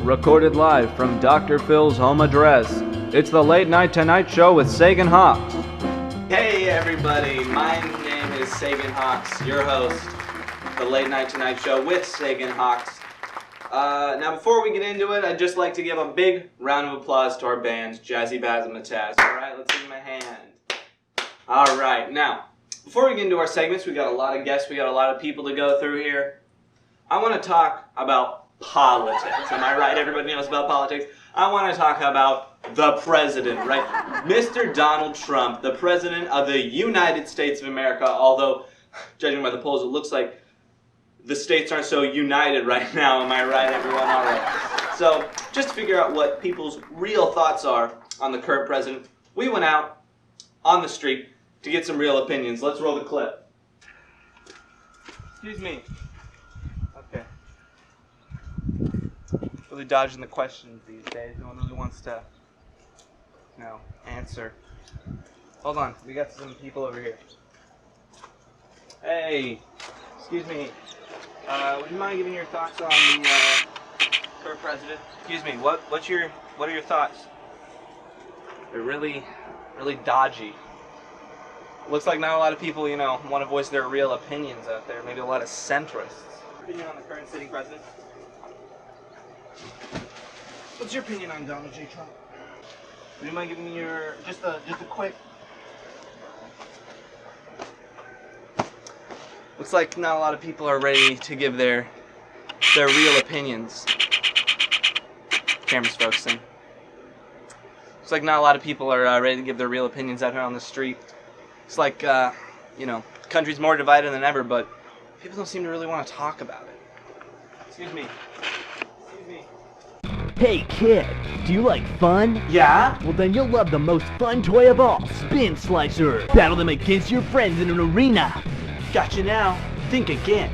recorded live from Dr. Phil's home address. It's the Late Night Tonight Show with Sagan HAWKES. Hey everybody, my name is Sagan HAWKES, your host, the Late Night Tonight Show with Sagan HAWKES. Now before we get into it, I'd just like to give a big round of applause to our band, Jazzy Baz and Mataz. Alright, let's give them a hand. Alright, now, before we get into our segments, we got a lot of guests, we got a lot of people to go through here. I want to talk about politics. Am I right? Everybody knows about politics. I want to talk about the president, right? Mr. Donald Trump, the president of the United States of America, although, judging by the polls, it looks like the states aren't so united right now. Am I right, everyone? All right. So, just to figure out what people's real thoughts are on the current president, we went out on the street to get some real opinions. Let's roll the clip. Excuse me. Okay. Really dodging the questions these days. No one really wants to, answer. Hold on. We got some people over here. Hey. Excuse me. Would you mind giving your thoughts on the current president? Excuse me. What are your thoughts? They're really dodgy. Looks like not a lot of people, want to voice their real opinions out there. Maybe a lot of centrists. Opinion on the current sitting president? What's your opinion on Donald J. Trump? Would you mind giving me your just a quick? Looks like not a lot of people are ready to give their real opinions. Camera's focusing. Looks like not a lot of people are ready to give their real opinions out here on the street. It's like, the country's more divided than ever, but people don't seem to really want to talk about it. Excuse me. Hey kid, do you like fun? Yeah? Well then you'll love the most fun toy of all, Spin Slicer. Battle them against your friends in an arena. Gotcha now. Think again.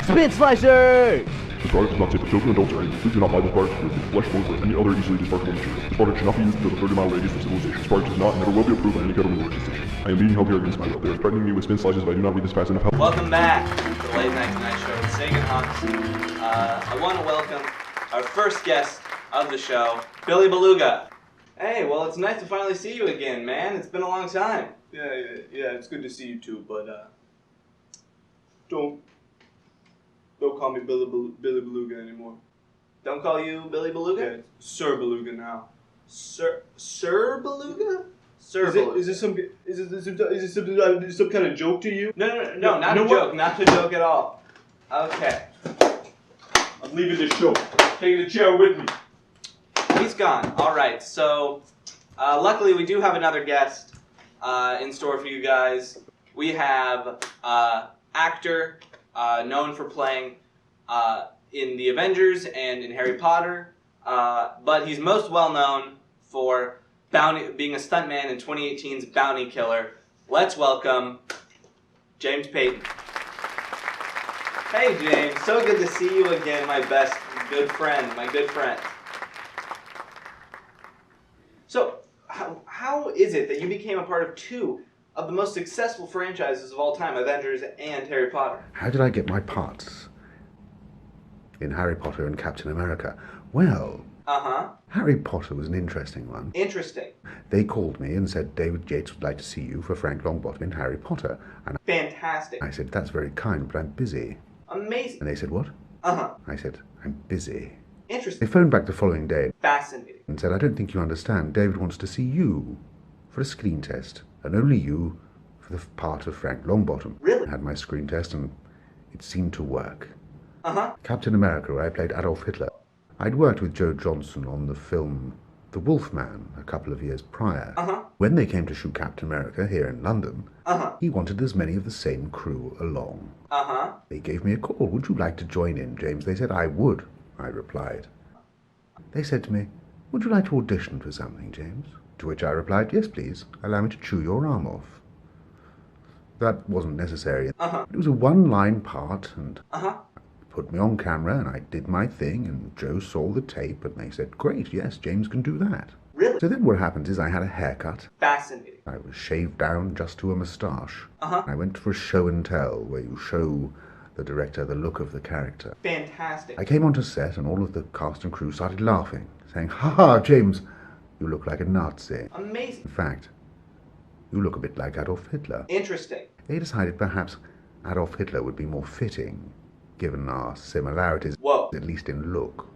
Spin Slicer! This product is not safe for children, adults, or anyone. Please do not buy this product with flesh, bones, or any other easily dispersible material. This product should not be used within a 30-mile radius of civilization. This product is not and never will be approved by any government or jurisdiction. I am being held here against my will. They are threatening me with spin slices if I do not read this fast enough. Welcome back to the Late Night Tonight Show with Sagan HAWKES. I want to welcome our first guest of the show, Billy Beluga. Hey, well, it's nice to finally see you again, man. It's been a long time. Yeah, it's good to see you too, but don't call me Billy Beluga anymore. Don't call you Billy Beluga? Yeah, it's Sir Beluga now. Sir Beluga? Is this some kind of joke to you? No, not a joke. Not a joke at all. Okay. I'm leaving the show. Taking the chair with me. He's gone. All right. So, luckily, we do have another guest in store for you guys. We have actor known for playing in the Avengers and in Harry Potter, but he's most well known for being a stuntman in 2018's Bounty Killer. Let's welcome James Payton. Hey James, so good to see you again, my good friend. So, how is it that you became a part of two of the most successful franchises of all time, Avengers and Harry Potter? How did I get my parts in Harry Potter and Captain America? Well, Harry Potter was an interesting one. Interesting. They called me and said David Yates would like to see you for Frank Longbottom in Harry Potter. And Fantastic. I said, that's very kind, but I'm busy. Amazing. And they said, what? I said, I'm busy. Interesting. They phoned back the following day Fascinating. and said, I don't think you understand. David wants to see you for a screen test, and only you for the part of Frank Longbottom. Really? I had my screen test and it seemed to work. Captain America, where I played Adolf Hitler. I'd worked with Joe Johnson on the film The Wolfman a couple of years prior. When they came to shoot Captain America here in London, he wanted as many of the same crew along. They gave me a call. Would you like to join in, James? They said I would, I replied. They said to me, would you like to audition for something, James? To which I replied, yes, please. Allow me to chew your arm off. That wasn't necessary. It was a one-line part, and put me on camera, and I did my thing, and Joe saw the tape, and they said, great, yes, James can do that. Really? So then what happened is I had a haircut. Fascinating. I was shaved down just to a moustache. Uh-huh. I went for a show and tell, where you show the director, the look of the character. Fantastic. I came onto set and all of the cast and crew started laughing, saying, "Ha ha, James, you look like a Nazi." Amazing. In fact, you look a bit like Adolf Hitler. Interesting. They decided perhaps Adolf Hitler would be more fitting, given our similarities, Whoa. at least in look,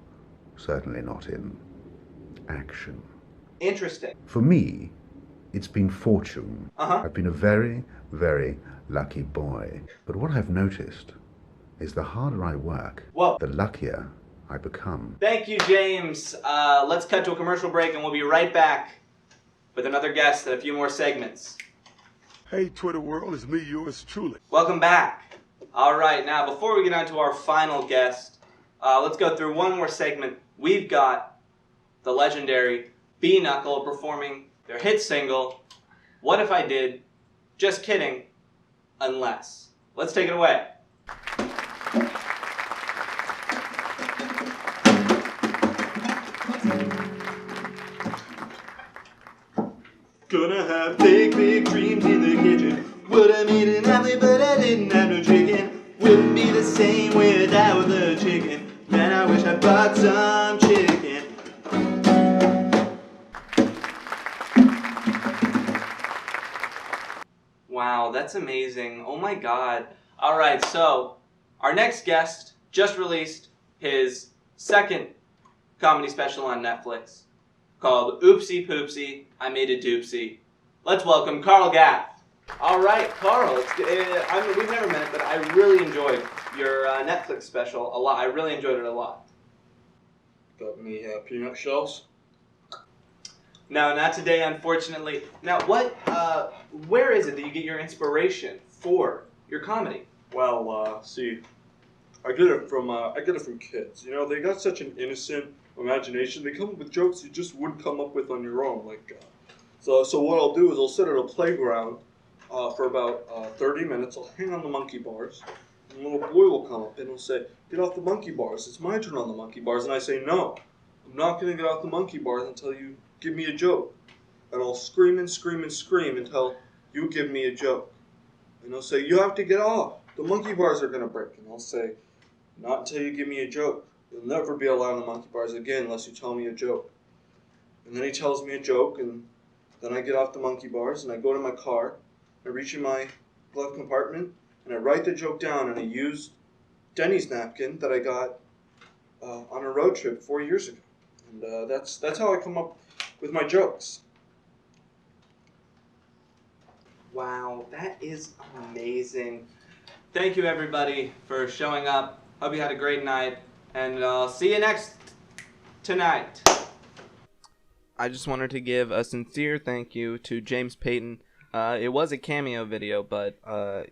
certainly not in action. Interesting. For me, it's been fortune. I've been a very, very lucky boy. But what I've noticed is the harder I work, Whoa. the luckier I become. Thank you, James. Let's cut to a commercial break and we'll be right back with another guest and a few more segments. Hey, Twitter world, it's me, yours truly. Welcome back. All right, now before we get on to our final guest, let's go through one more segment. We've got the legendary Bee Knuckle performing their hit single, What If I Did? Just kidding, unless. Let's take it away. Gonna have big, big dreams in the kitchen. Would have made an omelet, but I didn't have no chicken. Wouldn't be the same without the chicken. Man, I wish I bought some chicken. Wow, that's amazing. Oh my god. Alright, so our next guest just released his second comedy special on Netflix called Oopsie Poopsie, I Made a Doopsie. Let's welcome Carl Gaff. Alright, Carl, we've never met, but I really enjoyed your Netflix special a lot. I really enjoyed it a lot. Got any peanut shells? No, not today, unfortunately. Now, where is it that you get your inspiration for your comedy? Well, see, I get it from kids. You know, they got such an innocent imagination. They come up with jokes you just wouldn't come up with on your own. So what I'll do is I'll sit at a playground for about 30 minutes. I'll hang on the monkey bars. And a little boy will come up and he'll say, "Get off the monkey bars. It's my turn on the monkey bars." And I say, "No, I'm not going to get off the monkey bars until you give me a joke." And I'll scream and scream and scream until you give me a joke. And he'll say, "You have to get off. The monkey bars are going to break." And I'll say, "Not until you give me a joke. You'll never be allowed on the monkey bars again unless you tell me a joke." And then he tells me a joke, and then I get off the monkey bars, and I go to my car. I reach in my glove compartment, and I write the joke down, and I use Denny's napkin that I got on a road trip 4 years ago. And that's how I come up with my jokes. Wow, that is amazing. Thank you, everybody, for showing up. Hope you had a great night, and I'll see you tonight. I just wanted to give a sincere thank you to James Payton. It was a cameo video, but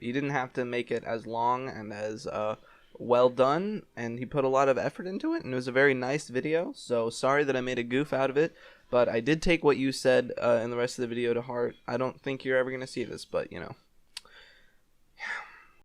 he didn't have to make it as long and as well done, and he put a lot of effort into it, and it was a very nice video. So sorry that I made a goof out of it, but I did take what you said in the rest of the video to heart. I don't think you're ever going to see this, but you know.